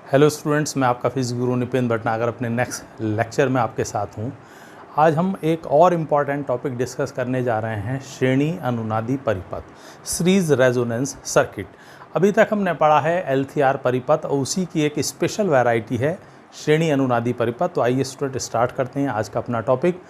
Hello students, मैं आपका physics गुरु निपेंद्र भटनागर अपने नेक्स्ट लेक्चर में आपके साथ हूं। आज हम एक और इम्पॉर्टेंट टॉपिक डिस्कस करने जा रहे हैं, श्रेणी अनुनादी परिपथ, सीरीज रेजोनेंस सर्किट। अभी तक हमने पढ़ा है LCR परिपथ और उसी की एक स्पेशल वैरायटी है श्रेणी अनुनादी परिपथ। तो आइए स्टूडेंट स्टार्ट करते हैं आज का अपना टॉपिक।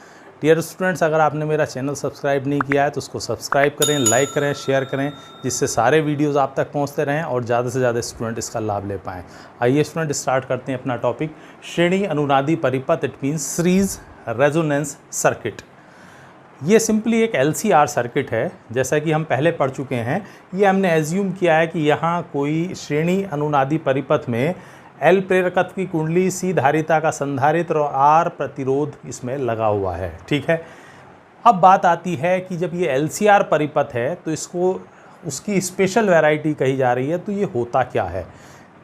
डियर स्टूडेंट्स, अगर आपने मेरा चैनल सब्सक्राइब नहीं किया है तो उसको सब्सक्राइब करें, लाइक करें, शेयर करें, जिससे सारे वीडियोस आप तक पहुंचते रहें और ज़्यादा से ज़्यादा स्टूडेंट इसका लाभ ले पाएँ। आइए स्टूडेंट स्टार्ट करते हैं अपना टॉपिक, श्रेणी अनुनादी परिपथ, it means series resonance circuit. ये सिंपली एक LCR सर्किट है, जैसा कि हम पहले पढ़ चुके हैं। ये हमने एज्यूम किया है कि यहाँ कोई श्रेणी अनुनादी परिपथ में L प्रेरकत्व की कुंडली, C धारिता का संधारित्र और R प्रतिरोध इसमें लगा हुआ है। ठीक है, अब बात आती है कि जब ये LCR परिपथ है तो इसको उसकी स्पेशल वैरायटी कही जा रही है, तो ये होता क्या है।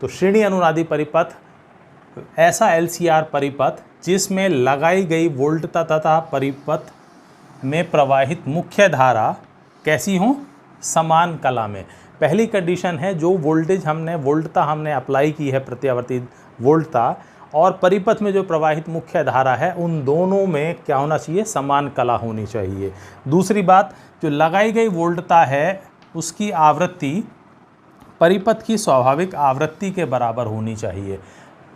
तो श्रेणी अनुनादी परिपथ ऐसा LCR परिपथ जिसमें लगाई गई वोल्टता तथा परिपथ में प्रवाहित मुख्य धारा कैसी हो, समान कला में। पहली कंडीशन है, जो वोल्टता हमने अप्लाई की है, प्रत्यावर्ती वोल्टता, और परिपथ में जो प्रवाहित मुख्य धारा है, उन दोनों में क्या होना चाहिए, समान कला होनी चाहिए। दूसरी बात, जो लगाई गई वोल्टता है उसकी आवृत्ति परिपथ की स्वाभाविक आवृत्ति के बराबर होनी चाहिए।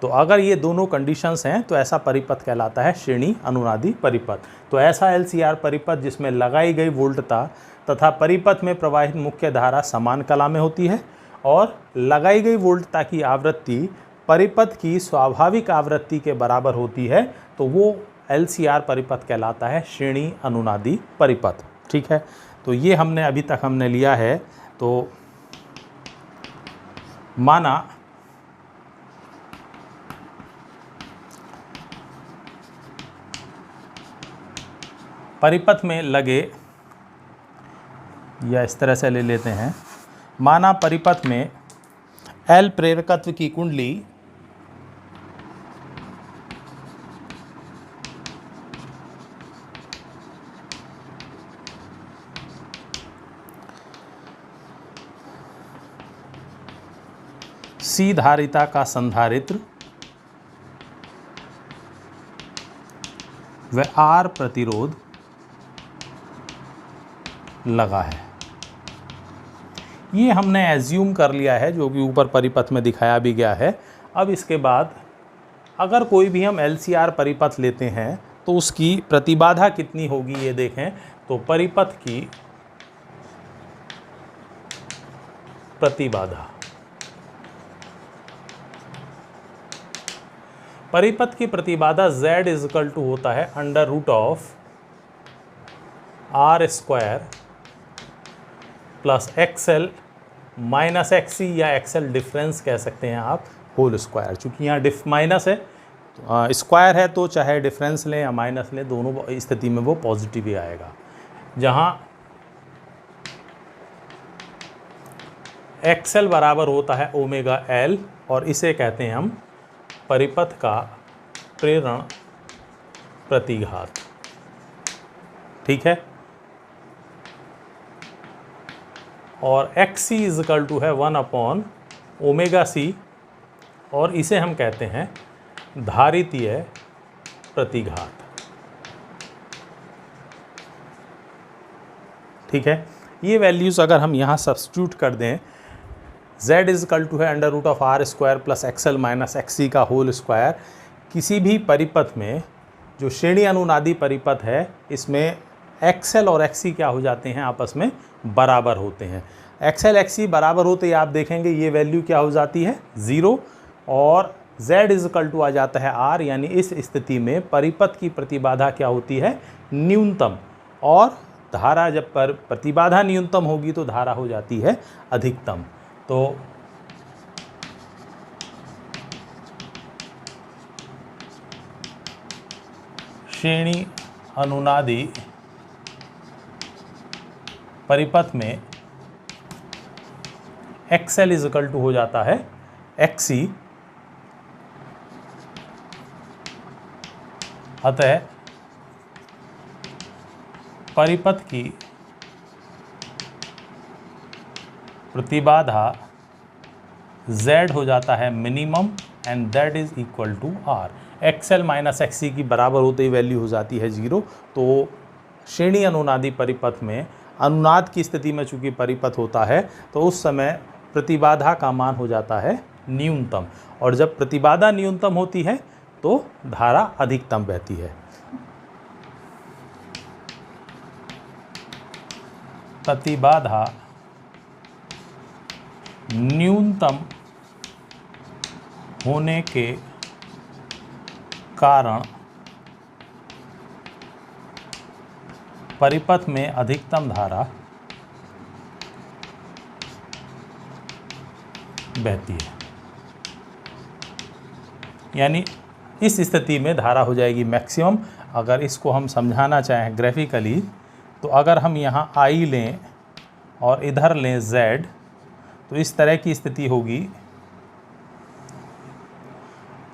तो अगर ये दोनों कंडीशंस हैं तो ऐसा परिपथ कहलाता है श्रेणी अनुनादी परिपथ। तो ऐसा LCR परिपथ जिसमें लगाई गई वोल्टता तथा परिपथ में प्रवाहित मुख्य धारा समान कला में होती है और लगाई गई वोल्टता की आवृत्ति परिपथ की स्वाभाविक आवृत्ति के बराबर होती है, तो वो LCR परिपथ कहलाता है श्रेणी अनुनादी परिपथ। ठीक है, तो ये हमने अभी तक लिया है। तो माना परिपथ में लगे, या इस तरह से ले लेते हैं, माना परिपथ में L प्रेरकत्व की कुंडली C धारिता का संधारित्र व R प्रतिरोध लगा है। ये हमने एज्यूम कर लिया है, जो कि ऊपर परिपथ में दिखाया भी गया है। अब इसके बाद अगर कोई भी हम LCR परिपथ लेते हैं तो उसकी प्रतिबाधा कितनी होगी ये देखें। तो परिपथ की प्रतिबाधा, परिपथ की प्रतिबाधा Z इजकल टू होता है √R² plus XL minus XC, या XL डिफरेंस कह सकते हैं आप, होल स्क्वायर। चूँकि यहाँ डिफ माइनस है, तो स्क्वायर है, तो चाहे डिफरेंस लें या माइनस लें, दोनों स्थिति में वो पॉजिटिव ही आएगा। जहाँ XL बराबर होता है ω/L, और इसे कहते हैं हम परिपथ का प्रेरण प्रतिघात। ठीक है, और XC इजकल टू है 1/ωc, और इसे हम कहते हैं धारितीय प्रतिघात। ठीक है, ये वैल्यूज़ अगर हम यहाँ सब्स्टिट्यूट कर दें, Z इजकल टू है √R² plus XL minus XC का होल स्क्वायर। किसी भी परिपथ में जो श्रेणी अनुनादी परिपथ है, इसमें XL और XC क्या हो जाते हैं, आपस में बराबर होते हैं। XL XC बराबर होते ही आप देखेंगे ये वैल्यू क्या हो जाती है, 0, और Z इजकल टू आ जाता है R। यानी इस स्थिति में परिपथ की प्रतिबाधा क्या होती है, न्यूनतम, और धारा जब पर प्रतिबाधा न्यूनतम होगी तो धारा हो जाती है अधिकतम। तो श्रेणी अनुनादी परिपथ में XL इजकल टू हो जाता है XC, अतः परिपथ की प्रतिबाधा Z हो जाता है minimum and that is equal to R. XL minus XC की बराबर होते ही वैल्यू हो जाती है 0। तो श्रेणी अनुनादी परिपथ में अनुनाद की स्थिति में चूंकि परिपथ होता है तो उस समय प्रतिबाधा का मान हो जाता है न्यूनतम, और जब प्रतिबाधा न्यूनतम होती है तो धारा अधिकतम बहती है। प्रतिबाधा न्यूनतम होने के कारण परिपथ में अधिकतम धारा बहती है। यानी इस स्थिति में धारा हो जाएगी मैक्सिमम। अगर इसको हम समझाना चाहें ग्राफिकली तो अगर हम यहाँ I लें और इधर लें Z, तो इस तरह की स्थिति होगी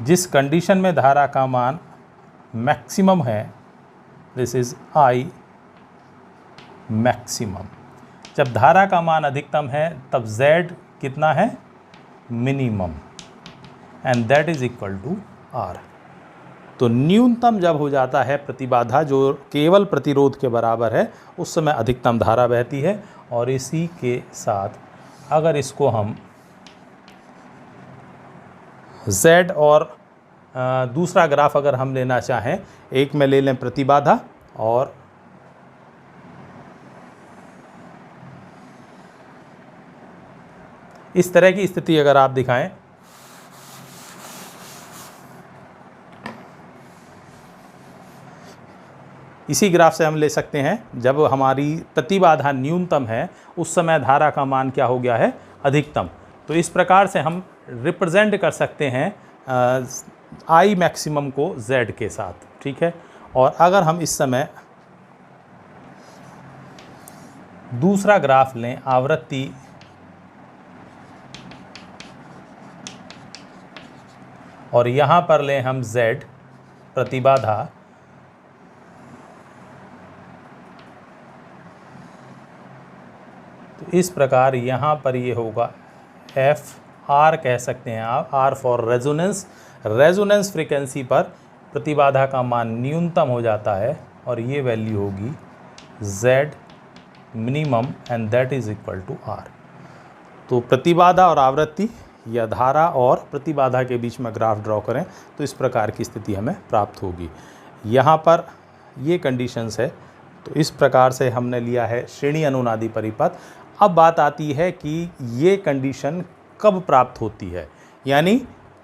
जिस कंडीशन में धारा का मान मैक्सिमम है, दिस इज I मैक्सिमम। जब धारा का मान अधिकतम है तब Z कितना है, minimum, and that is equal to R। तो न्यूनतम जब हो जाता है प्रतिबाधा जो केवल प्रतिरोध के बराबर है, उस समय अधिकतम धारा बहती है। और इसी के साथ अगर इसको हम Z और दूसरा ग्राफ अगर हम लेना चाहें, एक में ले लें प्रतिबाधा और इस तरह की स्थिति अगर आप दिखाएं, इसी ग्राफ से हम ले सकते हैं जब हमारी प्रतिबाधा न्यूनतम है उस समय धारा का मान क्या हो गया है, अधिकतम। तो इस प्रकार से हम रिप्रेजेंट कर सकते हैं I मैक्सिमम को Z के साथ, ठीक है। और अगर हम इस समय दूसरा ग्राफ लें, आवृत्ति और यहाँ पर लें हम Z प्रतिबाधा, तो इस प्रकार यहाँ पर ये होगा FR कह सकते हैं आप, R for resonance. Resonance frequency पर प्रतिबाधा का मान न्यूनतम हो जाता है और ये वैल्यू होगी Z minimum and that is equal to R। तो प्रतिबाधा और आवृत्ति या धारा और प्रतिबाधा के बीच में ग्राफ ड्रॉ करें तो इस प्रकार की स्थिति हमें प्राप्त होगी। यहाँ पर ये कंडीशंस है, तो इस प्रकार से हमने लिया है श्रेणी अनुनादी परिपथ। अब बात आती है कि ये कंडीशन कब प्राप्त होती है, यानी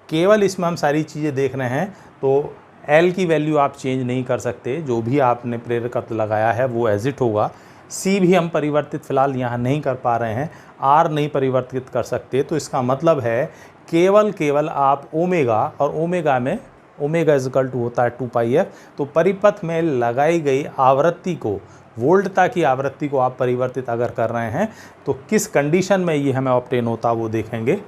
केवल इसमें हम सारी चीज़ें देख रहे हैं तो L की वैल्यू आप चेंज नहीं कर सकते, जो भी आपने प्रेरकत्व लगाया है वो एज इट होगा। C भी हम परिवर्तित फ़िलहाल यहाँ नहीं कर पा रहे हैं, R नहीं परिवर्तित कर सकते। तो इसका मतलब है केवल आप ओमेगा, और ओमेगा में ओमेगा इजकल टू होता है 2πf, तो परिपथ में लगाई गई आवृत्ति को, वोल्टता की आवृत्ति को आप परिवर्तित अगर कर रहे हैं तो किस कंडीशन में ये हमें ऑब्टेन होता वो देखेंगे।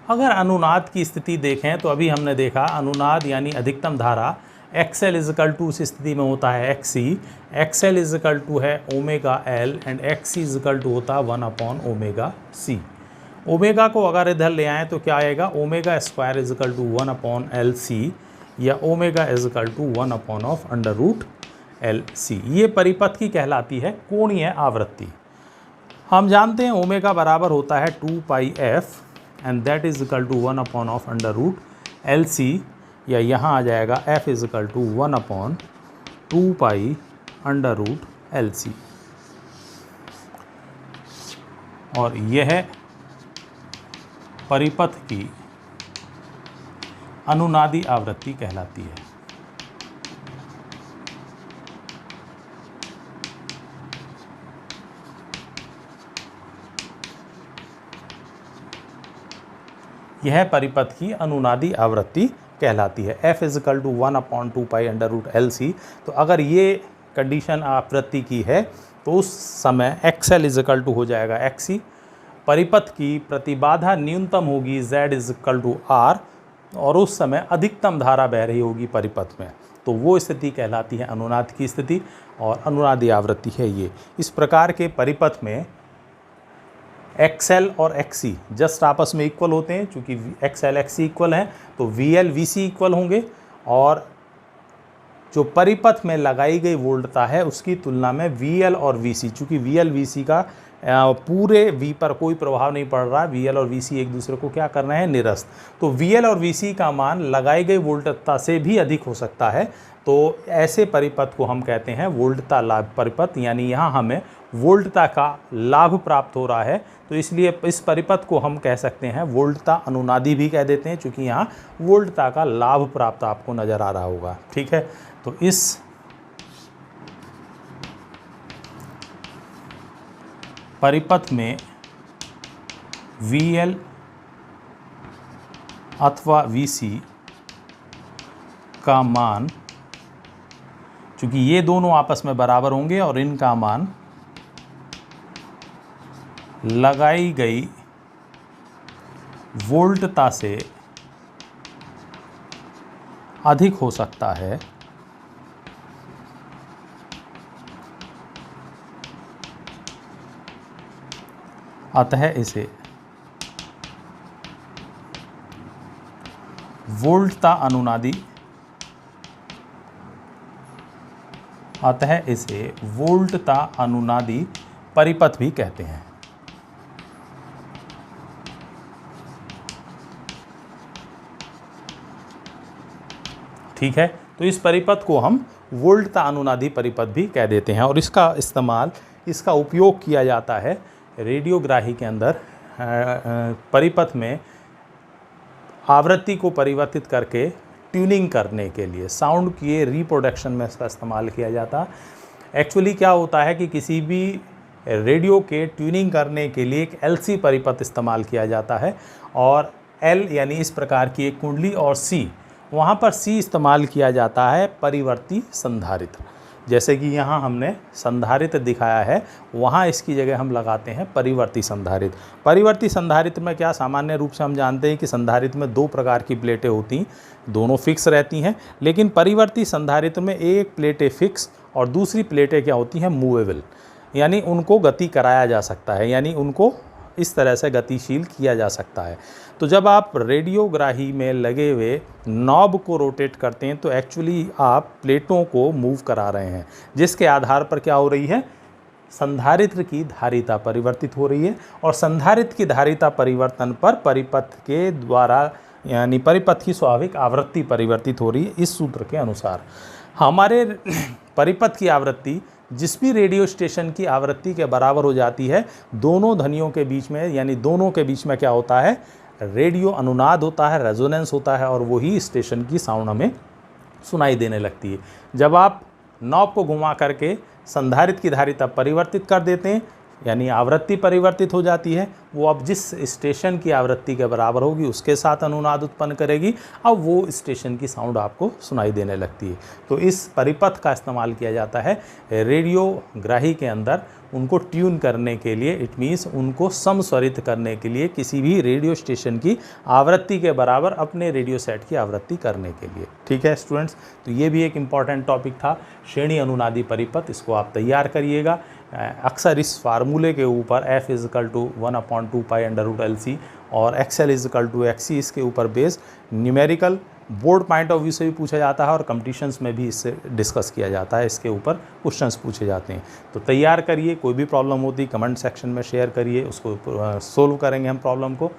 अगर अनुनाद की स्थिति देखें तो अभी हमने देखा अनुनाद यानी अधिकतम धारा XL इजकल टू उस स्थिति में होता है XC, XL इजकल टू है omega L and XC equal to होता है 1/ओमेगा C। ओमेगा को अगर इधर ले आएँ तो क्या आएगा, omega square is equal to 1/LC या ओमेगा इजकल टू 1/√LC। ये परिपथ की कहलाती है कोणीय आवृत्ति। हम जानते हैं ओमेगा बराबर होता है 2πf and that is equal to 1/√LC, या यहाँ आ जाएगा F is equal to 1/2π√LC। और यह परिपथ की अनुनादी आवृत्ति कहलाती है। यह परिपथ की अनुनादी आवृत्ति कहलाती है, f इजिकल टू 1/2π√LC। तो अगर ये कंडीशन आवृत्ति की है तो उस समय XL इजिकल टू हो जाएगा XC, परिपथ की प्रतिबाधा न्यूनतम होगी Z इजिकल टू R, और उस समय अधिकतम धारा बह रही होगी परिपथ में। तो वो स्थिति कहलाती है अनुनाद की स्थिति, और अनुनादी आवृत्ति है ये। इस प्रकार के परिपथ में XL और XC जस्ट आपस में इक्वल होते हैं, चूँकि XL XC इक्वल हैं तो VL VC इक्वल होंगे, और जो परिपथ में लगाई गई वोल्टता है उसकी तुलना में VL और VC, चूँकि VL VC का पूरे V पर कोई प्रभाव नहीं पड़ रहा, VL और VC एक दूसरे को क्या कर रहे हैं, निरस्त। तो VL और VC का मान लगाई गई वोल्टता से भी अधिक हो सकता है, तो ऐसे परिपथ को हम कहते हैं वोल्टता लाभ परिपथ, यानी यहाँ हमें वोल्टता का लाभ प्राप्त हो रहा है, तो इसलिए इस परिपथ को हम कह सकते हैं वोल्टता अनुनादी भी कह देते हैं, क्योंकि यहाँ वोल्टता का लाभ प्राप्त आपको नज़र आ रहा होगा। ठीक है, तो इस परिपथ में VL अथवा VC का मान, चूँकि ये दोनों आपस में बराबर होंगे और इनका मान लगाई गई वोल्टता से अधिक हो सकता है, अतः इसे वोल्टता अनुनादी परिपथ भी कहते हैं। ठीक है, तो इस परिपथ को हम वोल्टता अनुनादी परिपथ भी कह देते हैं, और इसका उपयोग किया जाता है रेडियोग्राही के अंदर परिपथ में आवृत्ति को परिवर्तित करके ट्यूनिंग करने के लिए, साउंड के रिप्रोडक्शन में इसका इस्तेमाल किया जाता। एक्चुअली क्या होता है कि किसी भी रेडियो के ट्यूनिंग करने के लिए एक LC परिपथ इस्तेमाल किया जाता है, और L यानी इस प्रकार की एक कुंडली, और C, वहाँ पर C इस्तेमाल किया जाता है परिवर्ती संधारित्र। जैसे कि यहाँ हमने संधारित्र दिखाया है, वहाँ इसकी जगह हम लगाते हैं परिवर्ती संधारित्र। परिवर्ती संधारित्र में क्या, सामान्य रूप से हम जानते हैं कि संधारित्र में दो प्रकार की प्लेटें होती हैं, दोनों फिक्स रहती हैं, लेकिन परिवर्ती संधारित्र में एक प्लेटें फिक्स और दूसरी प्लेटें क्या होती हैं, मूवेबल, यानी उनको गति कराया जा सकता है, यानी उनको इस तरह से गतिशील किया जा सकता है। तो जब आप रेडियोग्राही में लगे हुए नॉब को रोटेट करते हैं तो एक्चुअली आप प्लेटों को मूव करा रहे हैं, जिसके आधार पर क्या हो रही है, संधारित्र की धारिता परिवर्तित हो रही है, और संधारित्र की धारिता परिवर्तन पर परिपथ के द्वारा यानी परिपथ की स्वाभाविक आवृत्ति परिवर्तित हो रही है। इस सूत्र के अनुसार हमारे परिपथ की आवृत्ति जिस भी रेडियो स्टेशन की आवृत्ति के बराबर हो जाती है, दोनों ध्वनियों के बीच में यानी दोनों के बीच में क्या होता है, रेडियो अनुनाद होता है, रेजोनेंस होता है, और वही स्टेशन की साउंड हमें सुनाई देने लगती है। जब आप नॉब को घुमा करके संधारित्र की धारिता परिवर्तित कर देते हैं, यानी आवृत्ति परिवर्तित हो जाती है, वो अब जिस स्टेशन की आवृत्ति के बराबर होगी उसके साथ अनुनाद उत्पन्न करेगी, अब वो स्टेशन की साउंड आपको सुनाई देने लगती है। तो इस परिपथ का इस्तेमाल किया जाता है रेडियोग्राही के अंदर उनको ट्यून करने के लिए, इट मीन्स उनको समस्वरित करने के लिए, किसी भी रेडियो स्टेशन की आवृत्ति के बराबर अपने रेडियो सेट की आवृत्ति करने के लिए। ठीक है स्टूडेंट्स, तो ये भी एक इम्पॉर्टेंट टॉपिक था, श्रेणी अनुनादी परिपथ, इसको आप तैयार करिएगा। अक्सर इस फार्मूले के ऊपर F इज़िकल टू 1/2π√LC और XL इज़िकल टू XC इसके ऊपर based numerical board point of view से भी पूछा जाता है, और कंपटीशंस में भी इससे डिस्कस किया जाता है, इसके ऊपर क्वेश्चंस पूछे जाते हैं। तो तैयार करिए, कोई भी प्रॉब्लम होती कमेंट सेक्शन में शेयर करिए, उसको सोल्व करेंगे हम प्रॉब्लम को।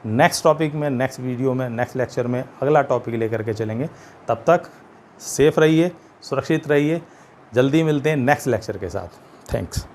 नेक्स्ट टॉपिक में, नेक्स्ट वीडियो में, नेक्स्ट लेक्चर में अगला टॉपिक लेकर के चलेंगे। तब तक सेफ रहिए, सुरक्षित रहिए, जल्दी मिलते हैं नेक्स्ट लेक्चर के साथ। थैंक्स।